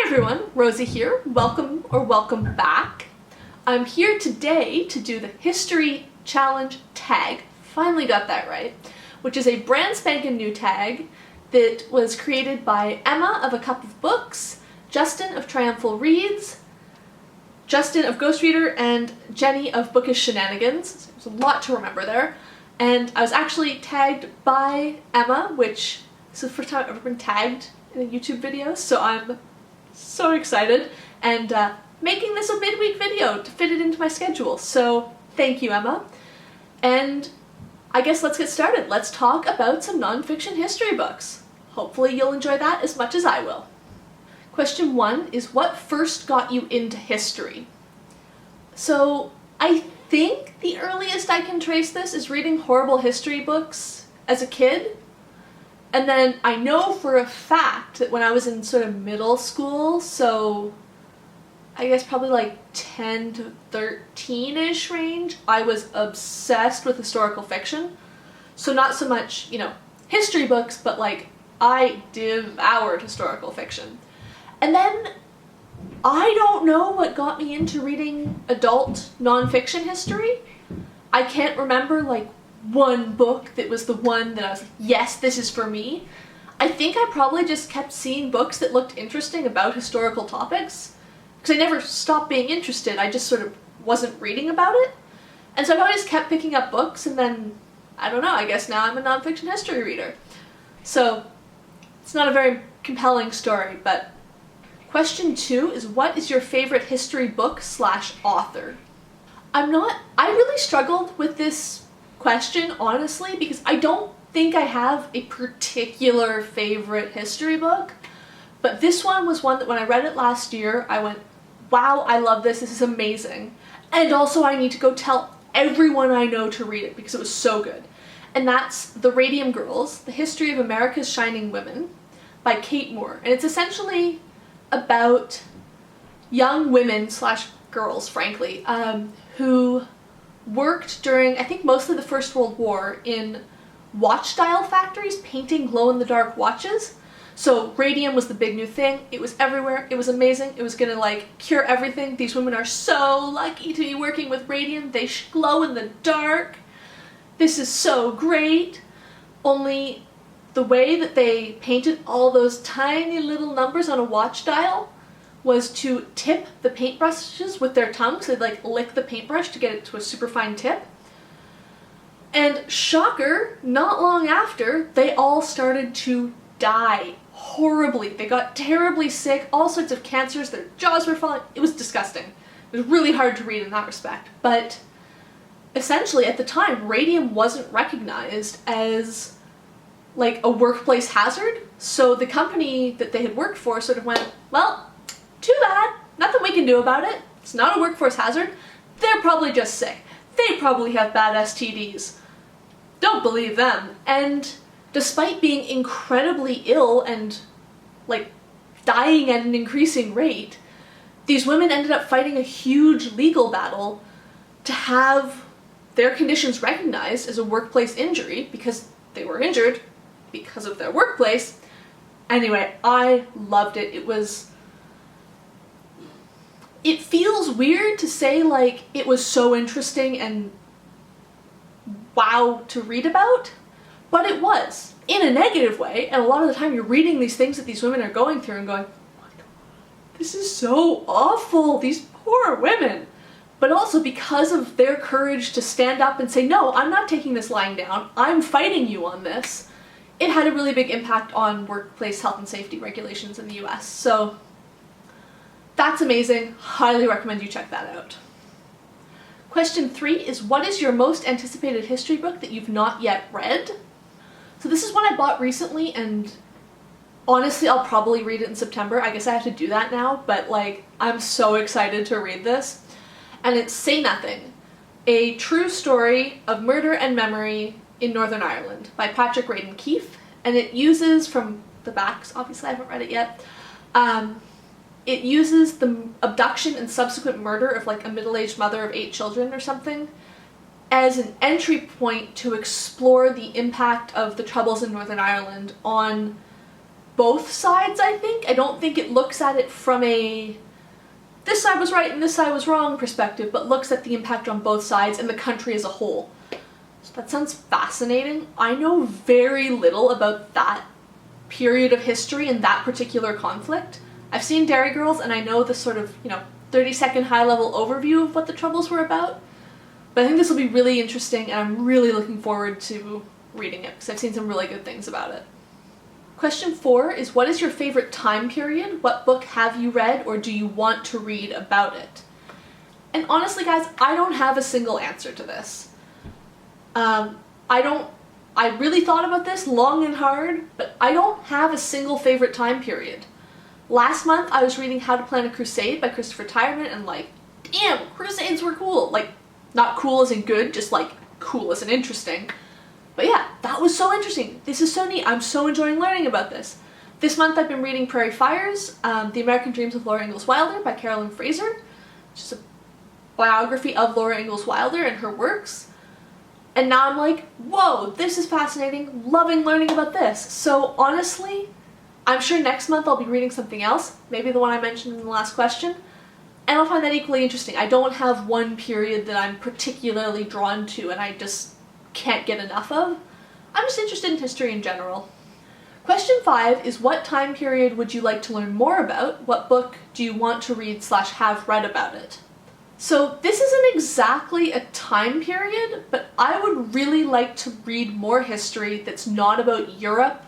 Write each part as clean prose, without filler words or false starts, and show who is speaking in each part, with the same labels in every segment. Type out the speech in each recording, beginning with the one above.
Speaker 1: Hi everyone, Rosie here. Welcome back. I'm here today to do the History Challenge tag. Finally got that right. Which is a brand spanking new tag that was created by Emma of A Cup of Books, Justin of Triumphal Reads, Justin of Ghost Reader, and Jenny of Bookish Shenanigans. There's a lot to remember there. And I was actually tagged by Emma, which this is the first time I've ever been tagged in a YouTube video, so I'm so excited, and making this a midweek video to fit it into my schedule. So thank you, Emma. And I guess let's get started. Let's talk about some nonfiction history books. Hopefully you'll enjoy that as much as I will. Question 1 is, what first got you into history? So I think the earliest I can trace this is reading horrible history books as a kid. And then I know for a fact that when I was in sort of middle school, so I guess probably like 10 to 13-ish range, I was obsessed with historical fiction. So not so much, history books, but like I devoured historical fiction. And then I don't know what got me into reading adult nonfiction history. I can't remember like one book that was the one that I was like, yes, this is for me. I think I probably just kept seeing books that looked interesting about historical topics, because I never stopped being interested, I just sort of wasn't reading about it. And so I probably just kept picking up books, and then, I don't know, I guess now I'm a nonfiction history reader. So, it's not a very compelling story, but question 2 is, what is your favorite history book / author? I really struggled with this question, honestly, because I don't think I have a particular favorite history book, but this one was one that when I read it last year, I went, wow, I love this is amazing, and also I need to go tell everyone I know to read it because it was so good. And that's The Radium Girls, The History of America's Shining Women by Kate Moore, and it's essentially about young women / girls, frankly, who worked during, I think, mostly the First World War in watch dial factories painting glow-in-the-dark watches. So radium was the big new thing. It was everywhere. It was amazing. It was gonna cure everything. These women are so lucky to be working with radium. They glow in the dark. This is so great. Only the way that they painted all those tiny little numbers on a watch dial was to tip the paintbrushes with their tongue, so they'd lick the paintbrush to get it to a super fine tip. And shocker, not long after, they all started to die horribly. They got terribly sick, all sorts of cancers, their jaws were falling. It was disgusting. It was really hard to read in that respect. But essentially, at the time, radium wasn't recognized as a workplace hazard, so the company that they had worked for sort of went, well, too bad, nothing we can do about it. It's not a workforce hazard. They're probably just sick. They probably have bad STDs. Don't believe them. And despite being incredibly ill and dying at an increasing rate, these women ended up fighting a huge legal battle to have their conditions recognized as a workplace injury because they were injured because of their workplace. Anyway, I loved it. It feels weird to say it was so interesting and wow to read about, but it was, in a negative way, and a lot of the time you're reading these things that these women are going through and going, this is so awful, these poor women. But also because of their courage to stand up and say, no, I'm not taking this lying down, I'm fighting you on this, it had a really big impact on workplace health and safety regulations in the US. So that's amazing. Highly recommend you check that out. Question 3 is, what is your most anticipated history book that you've not yet read? So this is one I bought recently, and honestly I'll probably read it in September. I guess I have to do that now, but I'm so excited to read this. And it's Say Nothing, a true story of murder and memory in Northern Ireland by Patrick Radden Keefe, and it uses, from the backs, obviously I haven't read it yet, it uses the abduction and subsequent murder of a middle-aged mother of 8 children or something as an entry point to explore the impact of the Troubles in Northern Ireland on both sides, I think. I don't think it looks at it from a this side was right and this side was wrong perspective, but looks at the impact on both sides and the country as a whole. So that sounds fascinating. I know very little about that period of history and that particular conflict. I've seen Dairy Girls and I know the sort of, 30-second high-level overview of what the Troubles were about, but I think this will be really interesting and I'm really looking forward to reading it because I've seen some really good things about it. Question 4 is, what is your favorite time period? What book have you read or do you want to read about it? And honestly, guys, I don't have a single answer to this. I really thought about this long and hard, but I don't have a single favorite time period. Last month I was reading How to Plan a Crusade by Christopher Tyerman and damn, crusades were cool. Not cool as in good, just cool as in interesting. But yeah, that was so interesting. This is so neat. I'm so enjoying learning about this. This month I've been reading Prairie Fires, The American Dreams of Laura Ingalls Wilder by Carolyn Fraser, which is a biography of Laura Ingalls Wilder and her works. And now I'm like, whoa, this is fascinating, loving learning about this. So honestly, I'm sure next month I'll be reading something else, maybe the one I mentioned in the last question, and I'll find that equally interesting. I don't have one period that I'm particularly drawn to and I just can't get enough of. I'm just interested in history in general. Question 5 is, what time period would you like to learn more about? What book do you want to read / have read about it? So this isn't exactly a time period, but I would really like to read more history that's not about Europe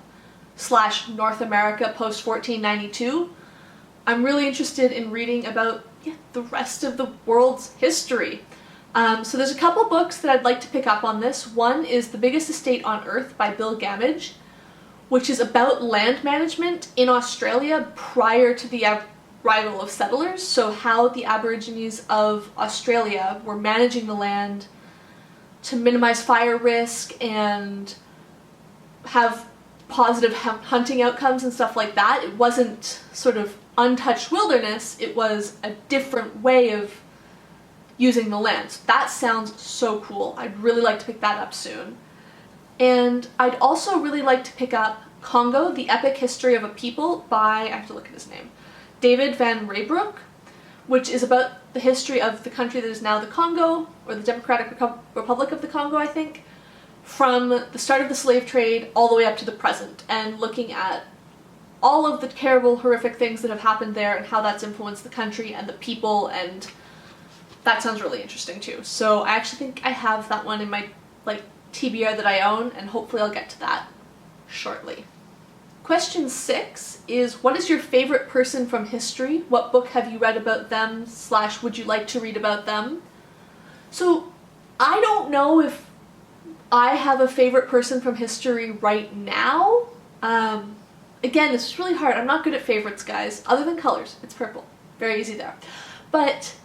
Speaker 1: / North America post 1492. I'm really interested in reading about the rest of the world's history. So there's a couple books that I'd like to pick up on this. One is The Biggest Estate on Earth by Bill Gammage, which is about land management in Australia prior to the arrival of settlers, so how the Aborigines of Australia were managing the land to minimize fire risk and have positive hunting outcomes and stuff like that. It wasn't sort of untouched wilderness, it was a different way of using the land. So that sounds so cool. I'd really like to pick that up soon. And I'd also really like to pick up Congo, The Epic History of a People by, I have to look at his name, David van Reybrouck, which is about the history of the country that is now the Congo, or the Democratic Republic of the Congo, I think, from the start of the slave trade all the way up to the present, and looking at all of the terrible, horrific things that have happened there and how that's influenced the country and the people, and that sounds really interesting too. So I actually think I have that one in my TBR that I own, and hopefully I'll get to that shortly. Question 6 is, what is your favorite person from history? What book have you read about them / would you like to read about them? So I don't know if I have a favorite person from history right now. Again, this is really hard. I'm not good at favorites, guys, other than colors. It's purple. Very easy there. But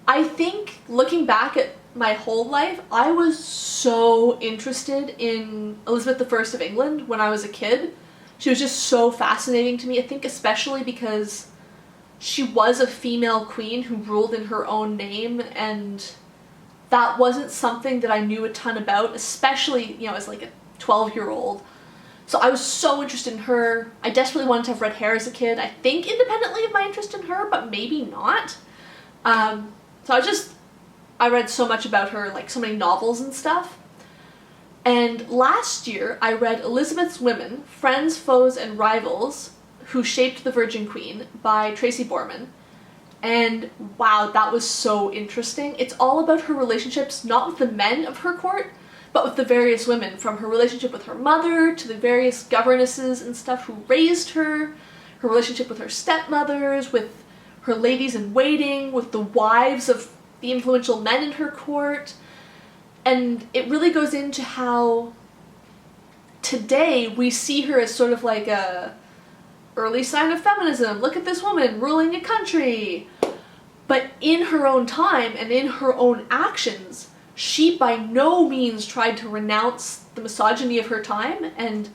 Speaker 1: I think, looking back at my whole life, I was so interested in Elizabeth I of England when I was a kid. She was just so fascinating to me, I think especially because she was a female queen who ruled in her own name, and that wasn't something that I knew a ton about, especially, as a 12-year-old. So I was so interested in her. I desperately wanted to have red hair as a kid, I think independently of my interest in her, but maybe not. So I read so much about her, so many novels and stuff. And last year I read Elizabeth's Women, Friends, Foes, and Rivals Who Shaped the Virgin Queen by Tracy Borman. And wow, that was so interesting. It's all about her relationships, not with the men of her court, but with the various women, from her relationship with her mother to the various governesses and stuff who raised her, her relationship with her stepmothers, with her ladies-in-waiting, with the wives of the influential men in her court. And it really goes into how today we see her as sort of a early sign of feminism. Look at this woman ruling a country. But in her own time and in her own actions, she by no means tried to renounce the misogyny of her time, and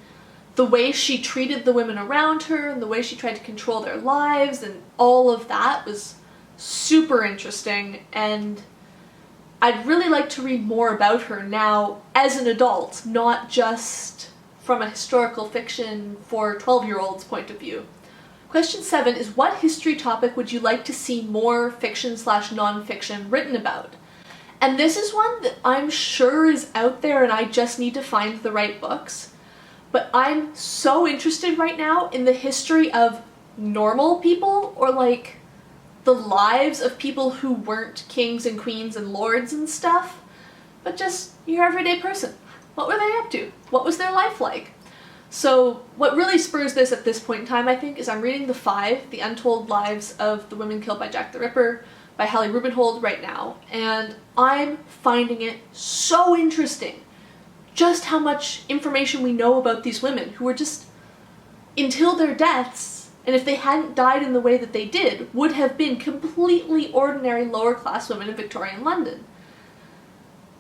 Speaker 1: the way she treated the women around her and the way she tried to control their lives and all of that was super interesting, and I'd really like to read more about her now as an adult, not just from a historical fiction for 12-year-olds point of view. Question 7 is, what history topic would you like to see more fiction/non-fiction written about? And this is one that I'm sure is out there and I just need to find the right books. But I'm so interested right now in the history of normal people, or like the lives of people who weren't kings and queens and lords and stuff, but just your everyday person. What were they up to? What was their life like? So what really spurs this at this point in time, I think, is I'm reading The Untold Lives of the Women Killed by Jack the Ripper by Hallie Rubenhold right now, and I'm finding it so interesting just how much information we know about these women who were just, until their deaths, and if they hadn't died in the way that they did, would have been completely ordinary lower-class women in Victorian London.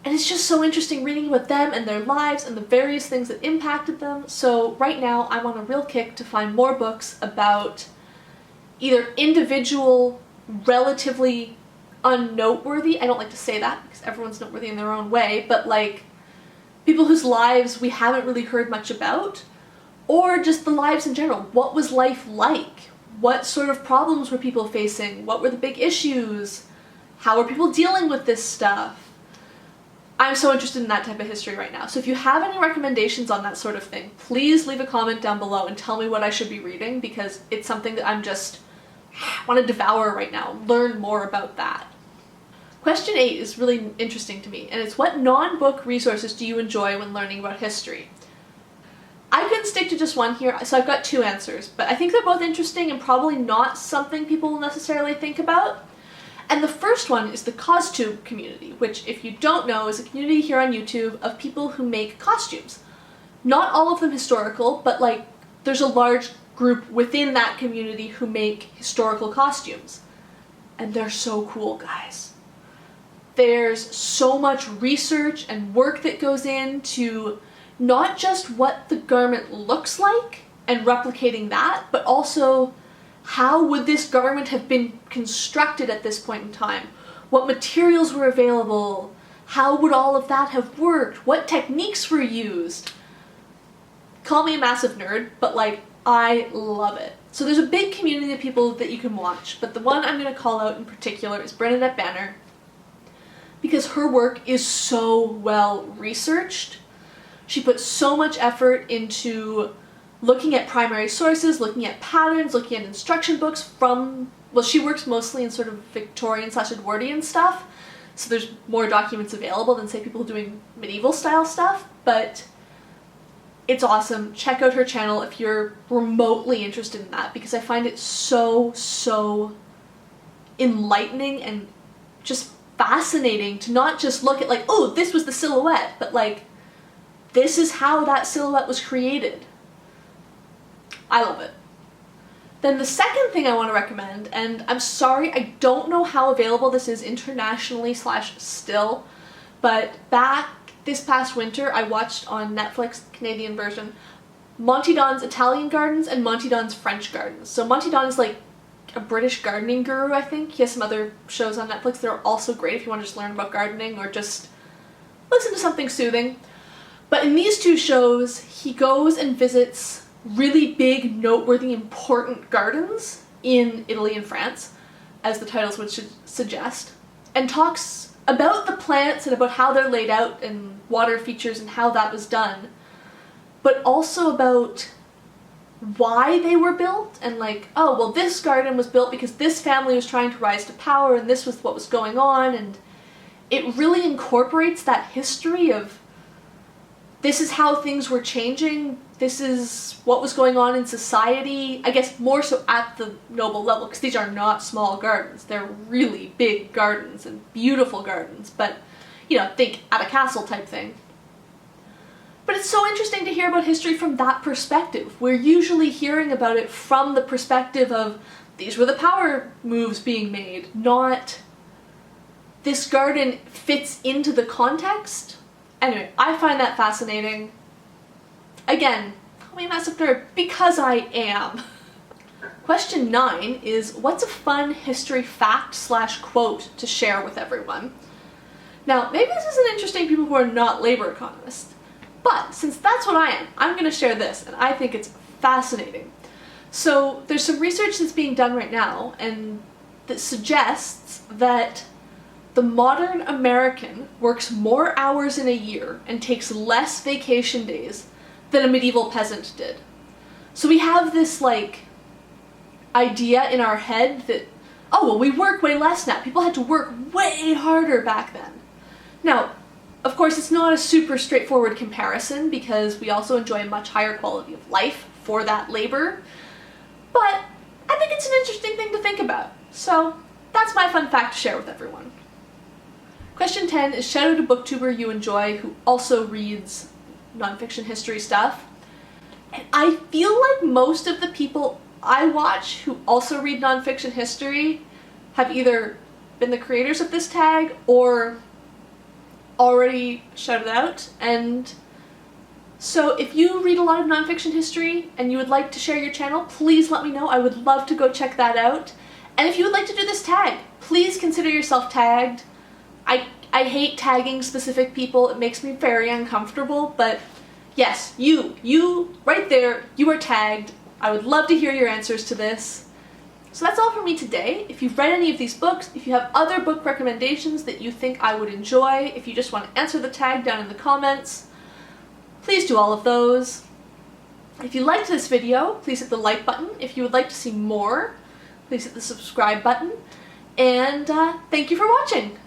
Speaker 1: And it's just so interesting reading about them and their lives and the various things that impacted them. So right now I'm on a real kick to find more books about either individual, relatively unnoteworthy, I don't like to say that because everyone's noteworthy in their own way, but like people whose lives we haven't really heard much about, or just the lives in general. What was life like? What sort of problems were people facing? What were the big issues? How were people dealing with this stuff? I'm so interested in that type of history right now. So if you have any recommendations on that sort of thing, please leave a comment down below and tell me what I should be reading, because it's something that I'm just want to devour right now, learn more about that. Question 8 is really interesting to me, and it's, what non-book resources do you enjoy when learning about history? I couldn't stick to just one here, so I've got 2 answers, but I think they're both interesting and probably not something people will necessarily think about. And the first one is the Cockshutt community, which, if you don't know, is a community here on YouTube of people who make costumes. Not all of them historical, but like there's a large group within that community who make historical costumes. And they're so cool, guys. There's so much research and work that goes into not just what the garment looks like and replicating that, but also how would this garment have been constructed at this point in time? What materials were available? How would all of that have worked? What techniques were used? Call me a massive nerd, but like, I love it. So there's a big community of people that you can watch, but the one I'm going to call out in particular is Bernadette Banner, because her work is so well researched. She puts so much effort into looking at primary sources, looking at patterns, looking at instruction books from, well, she works mostly in sort of Victorian/Edwardian stuff, so there's more documents available than, say, people doing medieval style stuff, but it's awesome. Check out her channel if you're remotely interested in that, because I find it so, so enlightening and just fascinating to not just look at like, oh, this was the silhouette, but like, this is how that silhouette was created. I love it. Then the second thing I want to recommend, and I'm sorry, I don't know how available this is internationally / still, but back this past winter I watched on Netflix, Canadian version, Monty Don's Italian Gardens and Monty Don's French Gardens. So Monty Don is like a British gardening guru, I think. He has some other shows on Netflix that are also great if you want to just learn about gardening or just listen to something soothing. But in these 2 shows, he goes and visits really big, noteworthy, important gardens in Italy and France, as the titles would suggest, and talks about the plants and about how they're laid out and water features and how that was done, but also about why they were built and like, oh, well, this garden was built because this family was trying to rise to power and this was what was going on, and it really incorporates that history of this is how things were changing, this is what was going on in society, I guess more so at the noble level, because these are not small gardens, they're really big gardens and beautiful gardens, but, you know, think at a castle type thing. But it's so interesting to hear about history from that perspective. We're usually hearing about it from the perspective of these were the power moves being made, not this garden fits into the context. Anyway, I find that fascinating. Again, call me a massive nerd, because I am. Question 9 is, what's a fun history fact / quote to share with everyone? Now, maybe this isn't interesting to people who are not labor economists, But since that's what I am, I'm going to share this, and I think it's fascinating. So there's some research that's being done right now, and that suggests that the modern American works more hours in a year and takes less vacation days than a medieval peasant did. So we have this, like, idea in our head that, oh, well, we work way less now. People had to work way harder back then. Now, of course, it's not a super straightforward comparison because we also enjoy a much higher quality of life for that labor, but I think it's an interesting thing to think about. So that's my fun fact to share with everyone. Question 10 is, shout out a booktuber you enjoy who also reads nonfiction history stuff. And I feel like most of the people I watch who also read nonfiction history have either been the creators of this tag or already shouted out. And so if you read a lot of nonfiction history and you would like to share your channel, please let me know. I would love to go check that out. And if you would like to do this tag, please consider yourself tagged. I hate tagging specific people. It makes me very uncomfortable, but yes, you right there, you are tagged. I would love to hear your answers to this. So that's all for me today. If you've read any of these books, if you have other book recommendations that you think I would enjoy, if you just want to answer the tag down in the comments, please do all of those. If you liked this video, please hit the like button. If you would like to see more, please hit the subscribe button. And thank you for watching.